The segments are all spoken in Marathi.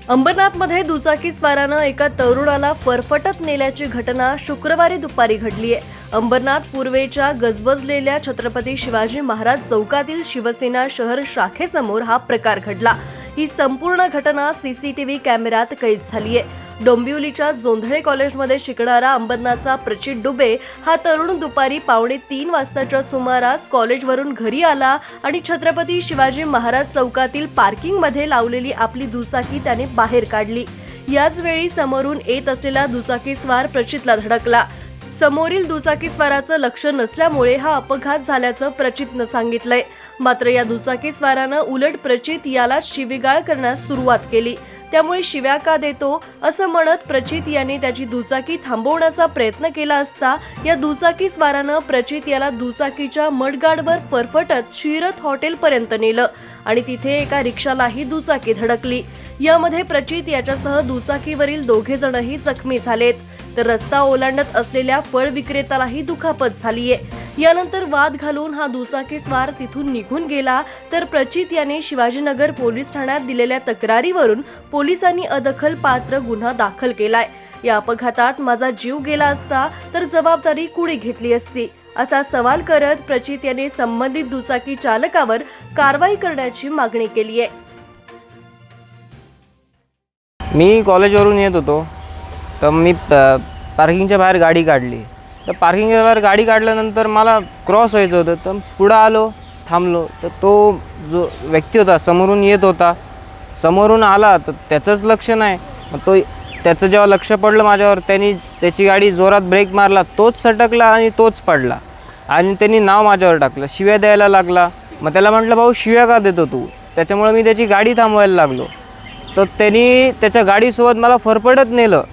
अंबरनाथमध्ये दुचाकीस्वारानं एका तरुणाला फरफटत नेल्याची घटना शुक्रवारी दुपारी घडली आहे। अंबरनाथ पूर्वेच्या गजबजलेल्या छत्रपती शिवाजी महाराज चौकातील शिवसेना शहर शाखेसमोर हा प्रकार घडला। ही संपूर्ण घटना सीसीटीव्ही कॅमेऱ्यात कैद झाली आहे। डोंबिवलीच्या जोंधळे कॉलेजमध्ये शिकणारा अंबरनाथचा प्रचित डुबे हा तरुण दुपारी 2:45 वाजताच्या सुमारास कॉलेजवरून घरी आला आणि छत्रपती शिवाजी महाराज चौकातील पार्किंगमध्ये लावलेली आपली दुचाकी त्याने बाहेर काढली। याच वेळी समोरून येत असलेला दुचाकीस्वार प्रचितला धडकला। समोरील दुचाकीस्वाराचं लक्ष नसल्यामुळे हा अपघात झाल्याचं प्रचितनं सांगितलंय। मात्र या दुचाकीस्वारानं उलट प्रचित याला शिवीगाळ करण्यास सुरुवात केली। त्यामुळे शिव्या का देतो असं म्हणत प्रचित यांनी त्याची दुचाकी थांबवण्याचा प्रयत्न केला असता या दुचाकीस्वारानं प्रचित याला दुचाकीच्या मडगाडवर फरफटत शिरत हॉटेलपर्यंत नेलं आणि तिथे एका रिक्षालाही दुचाकी धडकली। यामध्ये प्रचित याच्यासह दुचाकीवरील दोघे जणही जखमी झालेत, तर रस्ता ओलांडत असलेल्या फळ विक्रेत्यालाही दुखापत झालीये। यानंतर वाद घालून हा दुचाकीस्वार तिथून निघून गेला, तर प्रचित याने शिवाजीनगर पोलीस ठाण्यात दिलेल्या तक्रारीवरून पोलिसांनी अदखलपात्र गुन्हा दाखल केलाय। या अपघातात माझा जीव गेला असता तर जबाबदारी कुणी घेतली असती, असा सवाल करत प्रचित याने संबंधित दुचाकी चालकावर कारवाई करण्याची मागणी केली आहे। मी कॉलेजवरून येत होतो, तर मी पार्किंगच्या बाहेर गाडी काढली। तर पार्किंगच्या बाहेर गाडी काढल्यानंतर मला क्रॉस व्हायचं होतं, तर पुढं आलो, थांबलो, तर तो जो व्यक्ती होता समोरून येत होता, समोरून आला तर त्याचंच लक्ष नाही। मग त्याचं जेव्हा लक्ष पडलं माझ्यावर, त्याची गाडी जोरात ब्रेक मारला, तोच सटकला आणि तोच पडला आणि त्यांनी नाव माझ्यावर टाकलं, शिव्या द्यायला लागला। मग त्याला म्हटलं, भाऊ शिव्या का देतो तू? त्याच्यामुळे मी त्याची गाडी थांबवायला लागलो। तर त्यांनी त्याच्या गाडीसोबत मला फरफटत नेलं,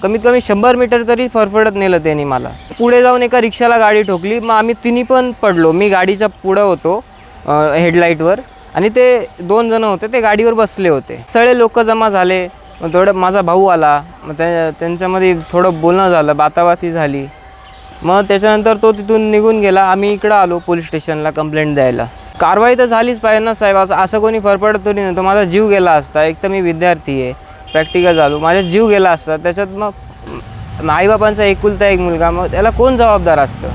कमीत कमी 100 मीटर तरी फरफटत नेलं त्यांनी मला। पुढे जाऊन एका रिक्षाला गाडी ठोकली। मग आम्ही तिन्ही पण पडलो। मी गाडीच्या पुढं होतो हेडलाईटवर, आणि ते 2 जण होते, ते गाडीवर बसले होते। सगळे लोक जमा झाले। मग थोडं माझा भाऊ आला, मग त्यांच्यामध्ये थोडं बोलणं झालं, बाताबाती झाली। मग त्याच्यानंतर तो तिथून निघून गेला। आम्ही इकडं आलो पोलीस स्टेशनला कंप्लेंट द्यायला। कारवाई तर झालीच पाहिजे ना साहेब, असं कोणी फरफटत तरी नव्हतं। माझा जीव गेला असता, एक तर मी विद्यार्थी आहे, प्रॅक्टिकल झालो, माझा जीव गेला असता। त्याच्यात मग आईबापांचा एकुलता एक मुलगा, मग त्याला कोण जबाबदार असतं?